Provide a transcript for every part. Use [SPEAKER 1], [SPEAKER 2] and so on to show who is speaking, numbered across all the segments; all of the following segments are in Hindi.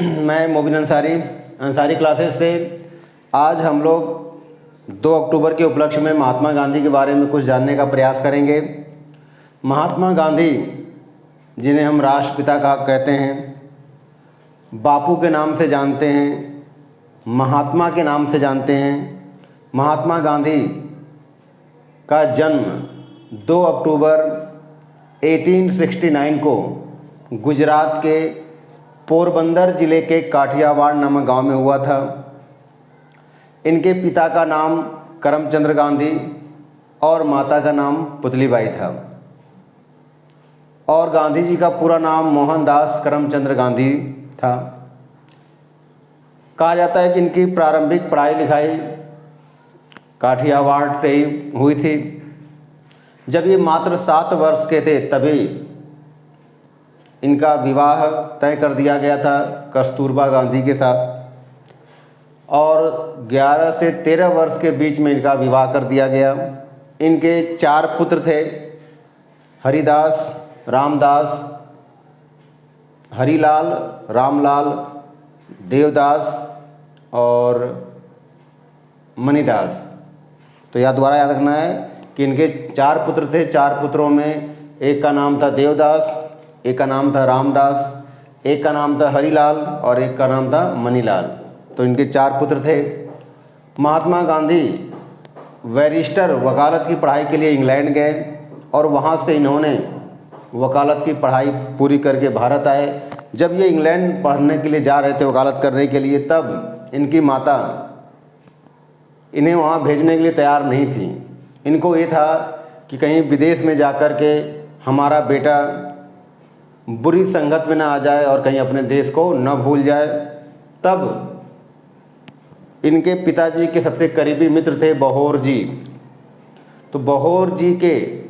[SPEAKER 1] मैं मोबिन अंसारी क्लासेस से आज हम लोग 2 अक्टूबर के उपलक्ष्य में महात्मा गांधी के बारे में कुछ जानने का प्रयास करेंगे। महात्मा गांधी, जिन्हें हम राष्ट्रपिता कहते हैं, बापू के नाम से जानते हैं, महात्मा के नाम से जानते हैं। महात्मा गांधी का जन्म 2 अक्टूबर 1869 को गुजरात के पोरबंदर ज़िले के काठियावाड़ नामक गांव में हुआ था। इनके पिता का नाम करमचंद गांधी और माता का नाम पुतलीबाई था और गांधी जी का पूरा नाम मोहनदास करमचंद गांधी था। कहा जाता है कि इनकी प्रारंभिक पढ़ाई लिखाई काठियावाड़ से ही हुई थी। जब ये मात्र 7 वर्ष के थे तभी इनका विवाह तय कर दिया गया था कस्तूरबा गांधी के साथ और 11 से 13 वर्ष के बीच में इनका विवाह कर दिया गया। इनके 4 पुत्र थे, हरिदास, रामदास, हरिलाल, रामलाल, देवदास और मणिदास। तो यह दोबारा याद रखना है कि इनके 4 पुत्र थे। 4 पुत्रों में एक का नाम था देवदास, एक का नाम था रामदास, एक का नाम था हरिलाल और एक का नाम था मणिलाल। तो इनके 4 पुत्र थे। महात्मा गांधी बैरिस्टर वकालत की पढ़ाई के लिए इंग्लैंड गए और वहाँ से इन्होंने वकालत की पढ़ाई पूरी करके भारत आए। जब ये इंग्लैंड पढ़ने के लिए जा रहे थे वकालत करने के लिए, तब इनकी माता इन्हें वहाँ भेजने के लिए तैयार नहीं थी। इनको ये था कि कहीं विदेश में जाकर के हमारा बेटा बुरी संगत में ना आ जाए और कहीं अपने देश को न भूल जाए। तब इनके पिताजी के सबसे करीबी मित्र थे बहोर जी। तो बहोर जी के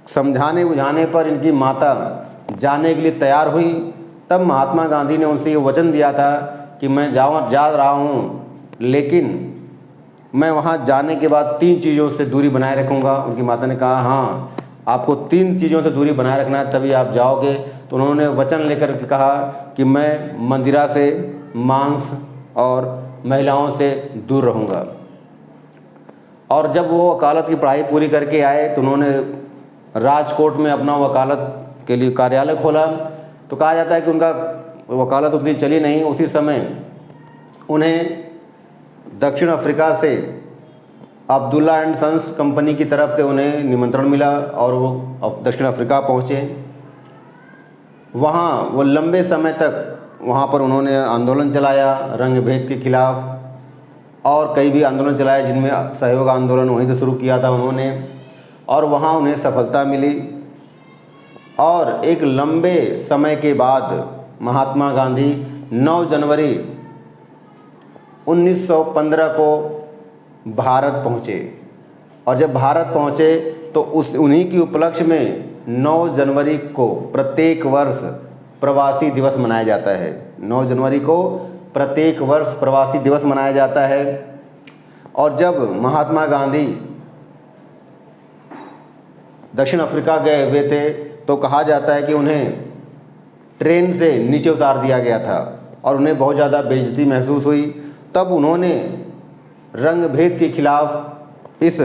[SPEAKER 1] समझाने बुझाने पर इनकी माता जाने के लिए तैयार हुई। तब महात्मा गांधी ने उनसे ये वचन दिया था कि मैं जा रहा हूँ, लेकिन मैं वहाँ जाने के बाद 3 चीज़ों से दूरी बनाए रखूँगा। उनकी माता ने कहा, हाँ, आपको 3 चीज़ों से दूरी बनाए रखना है, तभी आप जाओगे। तो उन्होंने वचन लेकर के कहा कि मैं मंदिरा से, मांस और महिलाओं से दूर रहूँगा। और जब वो वकालत की पढ़ाई पूरी करके आए तो उन्होंने राजकोट में अपना वकालत के लिए कार्यालय खोला। तो कहा जाता है कि उनका वकालत उतनी चली नहीं। उसी समय उन्हें दक्षिण अफ्रीका से अब्दुल्ला एंड सन्स कंपनी की तरफ से उन्हें निमंत्रण मिला और वो दक्षिण अफ्रीका पहुँचे। वहाँ वो लंबे समय तक वहाँ पर उन्होंने आंदोलन चलाया रंग भेद के खिलाफ और कई भी आंदोलन चलाए, जिनमें सहयोग आंदोलन वहीं से शुरू किया था उन्होंने, और वहाँ उन्हें सफलता मिली। और एक लंबे समय के बाद महात्मा गांधी 9 जनवरी 1915 को भारत पहुँचे। और जब भारत पहुँचे तो उन्हीं की उपलक्ष्य में 9 जनवरी को प्रत्येक वर्ष प्रवासी दिवस मनाया जाता है। 9 जनवरी को प्रत्येक वर्ष प्रवासी दिवस मनाया जाता है। और जब महात्मा गांधी दक्षिण अफ्रीका गए हुए थे तो कहा जाता है कि उन्हें ट्रेन से नीचे उतार दिया गया था और उन्हें बहुत ज़्यादा बेइज्जती महसूस हुई। तब उन्होंने रंग भेद के खिलाफ, इस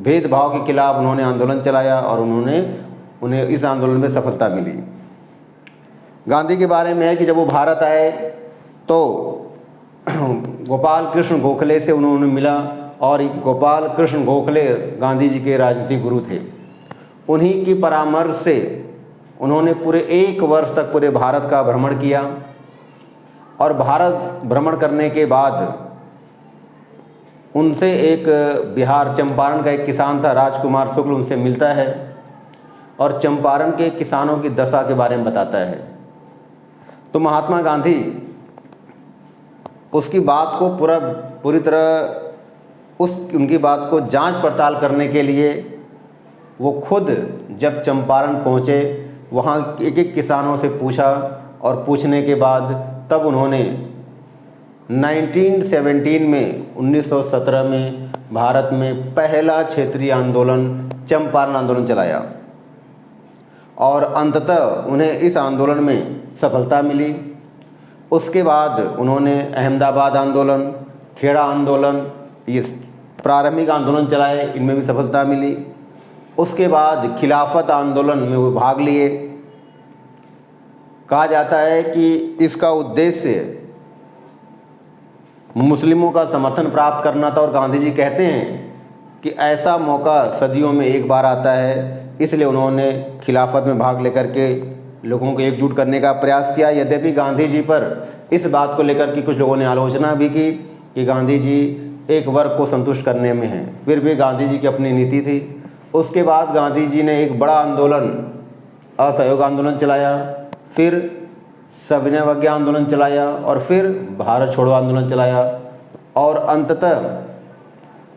[SPEAKER 1] भेदभाव के खिलाफ उन्होंने आंदोलन चलाया और उन्हें इस आंदोलन में सफलता मिली। गांधी के बारे में है कि जब वो भारत आए तो गोपाल कृष्ण गोखले से उन्होंने मिला और गोपाल कृष्ण गोखले गांधी जी के राजनीतिक गुरु थे। उन्हीं की परामर्श से उन्होंने पूरे 1 वर्ष तक पूरे भारत का भ्रमण किया और भारत भ्रमण करने के बाद उनसे एक बिहार चंपारण का एक किसान था, राजकुमार शुक्ल, उनसे मिलता है और चंपारण के किसानों की दशा के बारे में बताता है। तो महात्मा गांधी उसकी बात को पूरी तरह उनकी बात को जांच पड़ताल करने के लिए वो खुद जब चंपारण पहुँचे, वहाँ एक किसानों से पूछा और पूछने के बाद तब उन्होंने 1917 में भारत में पहला क्षेत्रीय आंदोलन चंपारण आंदोलन चलाया और अंततः उन्हें इस आंदोलन में सफलता मिली। उसके बाद उन्होंने अहमदाबाद आंदोलन, खेड़ा आंदोलन, ये प्रारंभिक आंदोलन चलाए, इनमें भी सफलता मिली। उसके बाद खिलाफत आंदोलन में वो भाग लिए। कहा जाता है कि इसका उद्देश्य मुस्लिमों का समर्थन प्राप्त करना था और गांधी जी कहते हैं कि ऐसा मौका सदियों में एक बार आता है, इसलिए उन्होंने खिलाफत में भाग लेकर के लोगों को एकजुट करने का प्रयास किया। यद्यपि गांधी जी पर इस बात को लेकर कि कुछ लोगों ने आलोचना भी की कि गांधी जी एक वर्ग को संतुष्ट करने में हैं, फिर भी गांधी जी की अपनी नीति थी। उसके बाद गांधी जी ने एक बड़ा आंदोलन, असहयोग आंदोलन चलाया, फिर सविनय अवज्ञा आंदोलन चलाया और फिर भारत छोड़ो आंदोलन चलाया और अंततः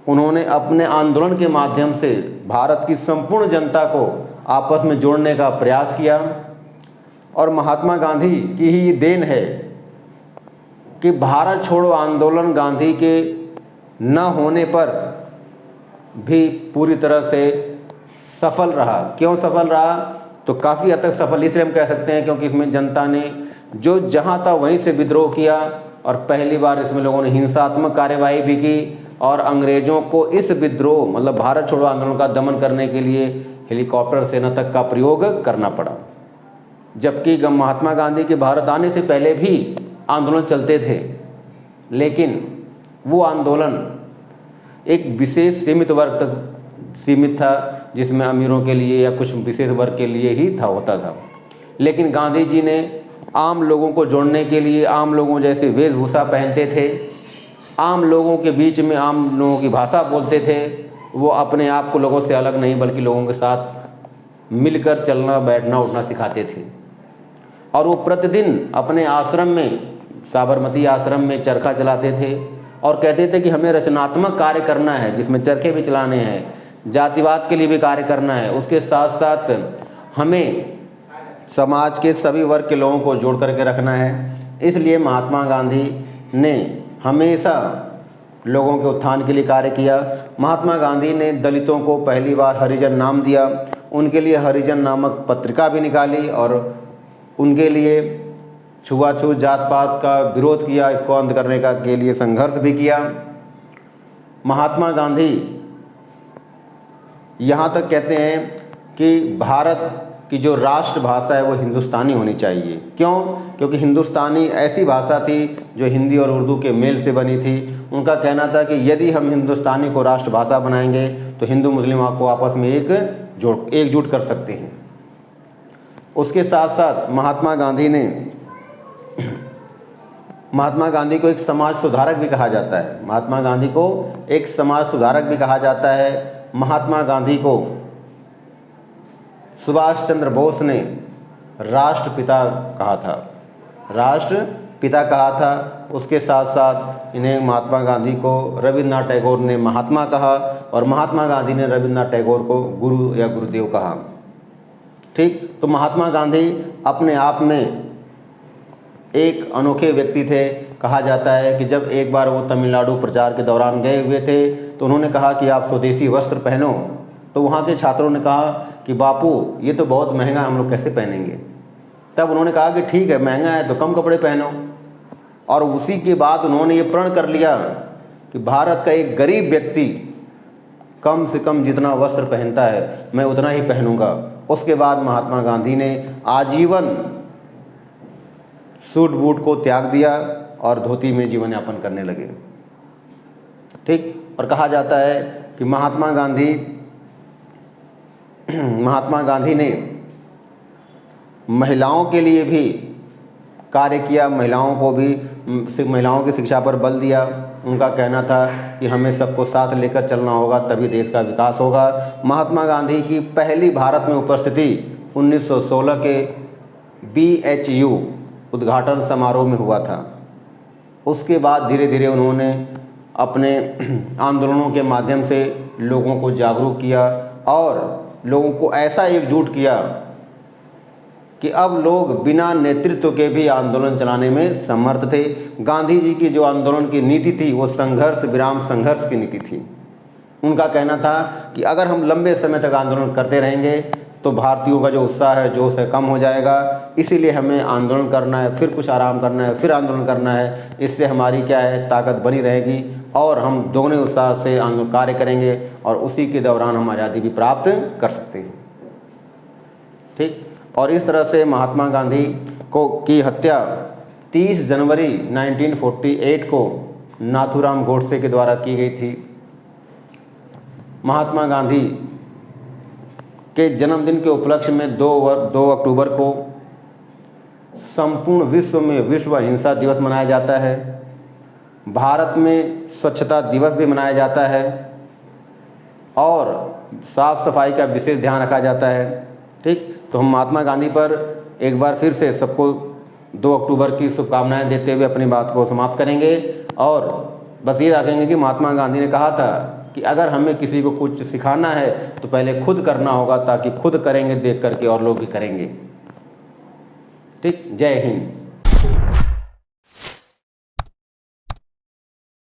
[SPEAKER 1] उन्होंने अपने आंदोलन के माध्यम से भारत की संपूर्ण जनता को आपस में जोड़ने का प्रयास किया। और महात्मा गांधी की ही देन है कि भारत छोड़ो आंदोलन गांधी के न होने पर भी पूरी तरह से सफल रहा। क्यों सफल रहा? तो काफ़ी हद तक सफल इसलिए हम कह सकते हैं क्योंकि इसमें जनता ने जो जहां था वहीं से विद्रोह किया और पहली बार इसमें लोगों ने हिंसात्मक कार्यवाही भी की और अंग्रेज़ों को इस विद्रोह मतलब भारत छोड़ो आंदोलन का दमन करने के लिए हेलीकॉप्टर सेना तक का प्रयोग करना पड़ा। जबकि महात्मा गांधी के भारत आने से पहले भी आंदोलन चलते थे, लेकिन वो आंदोलन एक विशेष सीमित वर्ग तक सीमित था, जिसमें अमीरों के लिए या कुछ विशेष वर्ग के लिए ही होता था। लेकिन गांधी जी ने आम लोगों को जोड़ने के लिए आम लोगों जैसे वेशभूषा पहनते थे, आम लोगों के बीच में आम लोगों की भाषा बोलते थे। वो अपने आप को लोगों से अलग नहीं बल्कि लोगों के साथ मिलकर चलना बैठना उठना सिखाते थे। और वो प्रतिदिन अपने आश्रम में, साबरमती आश्रम में चरखा चलाते थे और कहते थे कि हमें रचनात्मक कार्य करना है, जिसमें चरखे भी चलाने हैं, जातिवाद के लिए भी कार्य करना है, उसके साथ साथ हमें समाज के सभी वर्ग के लोगों को जोड़ करके रखना है। इसलिए महात्मा गांधी ने हमेशा लोगों के उत्थान के लिए कार्य किया। महात्मा गांधी ने दलितों को पहली बार हरिजन नाम दिया, उनके लिए हरिजन नामक पत्रिका भी निकाली और उनके लिए छुआछूत जात पात का विरोध किया, इसको अंत करने का के लिए संघर्ष भी किया। महात्मा गांधी यहाँ तक कहते हैं कि भारत की जो राष्ट्रभाषा है वो हिंदुस्तानी होनी चाहिए। क्यों? क्योंकि हिंदुस्तानी ऐसी भाषा थी जो हिंदी और उर्दू के मेल से बनी थी। उनका कहना था कि यदि हम हिंदुस्तानी को राष्ट्रभाषा बनाएंगे तो हिंदू मुस्लिम को आपस में एकजुट कर सकते हैं। उसके साथ साथ महात्मा गांधी को एक समाज सुधारक भी कहा जाता है। महात्मा गांधी को एक समाज सुधारक भी कहा जाता है। महात्मा गांधी को सुभाष चंद्र बोस ने राष्ट्रपिता कहा था, राष्ट्रपिता कहा था। उसके साथ साथ इन्हें महात्मा गांधी को रविन्द्रनाथ टैगोर ने महात्मा कहा और महात्मा गांधी ने रविन्द्रनाथ टैगोर को गुरु या गुरुदेव कहा। ठीक, तो महात्मा गांधी अपने आप में एक अनोखे व्यक्ति थे। कहा जाता है कि जब एक बार वो तमिलनाडु प्रचार के दौरान गए हुए थे तो उन्होंने कहा कि आप स्वदेशी वस्त्र पहनो, तो वहाँ के छात्रों ने कहा कि बापू ये तो बहुत महंगा, हम लोग कैसे पहनेंगे। तब उन्होंने कहा कि ठीक है, महंगा है तो कम कपड़े पहनो। और उसी के बाद उन्होंने ये प्रण कर लिया कि भारत का एक गरीब व्यक्ति कम से कम जितना वस्त्र पहनता है मैं उतना ही पहनूंगा। उसके बाद महात्मा गांधी ने आजीवन सूट बूट को त्याग दिया और धोती में जीवन यापन करने लगे। ठीक, और कहा जाता है कि महात्मा गांधी ने महिलाओं के लिए भी कार्य किया, महिलाओं की शिक्षा पर बल दिया। उनका कहना था कि हमें सबको साथ लेकर चलना होगा तभी देश का विकास होगा। महात्मा गांधी की पहली भारत में उपस्थिति 1916 के BHU उद्घाटन समारोह में हुआ था। उसके बाद धीरे धीरे उन्होंने अपने आंदोलनों के माध्यम से लोगों को जागरूक किया और लोगों को ऐसा एकजुट किया कि अब लोग बिना नेतृत्व के भी आंदोलन चलाने में समर्थ थे। गांधी जी की जो आंदोलन की नीति थी वो संघर्ष विराम संघर्ष की नीति थी। उनका कहना था कि अगर हम लंबे समय तक आंदोलन करते रहेंगे तो भारतीयों का जो उत्साह है, जोश है, कम हो जाएगा। इसीलिए हमें आंदोलन करना है, फिर कुछ आराम करना है, फिर आंदोलन करना है। इससे हमारी क्या है, ताकत बनी रहेगी और हम दोगुने उत्साह से आंदोलन कार्य करेंगे और उसी के दौरान हम आज़ादी भी प्राप्त कर सकते हैं। ठीक। और इस तरह से महात्मा गांधी की हत्या 30 जनवरी 1948 को नाथूराम गोडसे के द्वारा की गई थी। महात्मा गांधी के जन्मदिन के उपलक्ष्य में 2 अक्टूबर को संपूर्ण विश्व में विश्व अहिंसा दिवस मनाया जाता है। भारत में स्वच्छता दिवस भी मनाया जाता है और साफ सफाई का विशेष ध्यान रखा जाता है। ठीक। तो हम महात्मा गांधी पर एक बार फिर से सबको 2 अक्टूबर की शुभकामनाएं देते हुए अपनी बात को समाप्त करेंगे और बस ये रखेंगे कि महात्मा गांधी ने कहा था कि अगर हमें किसी को कुछ सिखाना है तो पहले खुद करना होगा, ताकि खुद करेंगे देख करके और लोग भी करेंगे। ठीक। जय हिंद।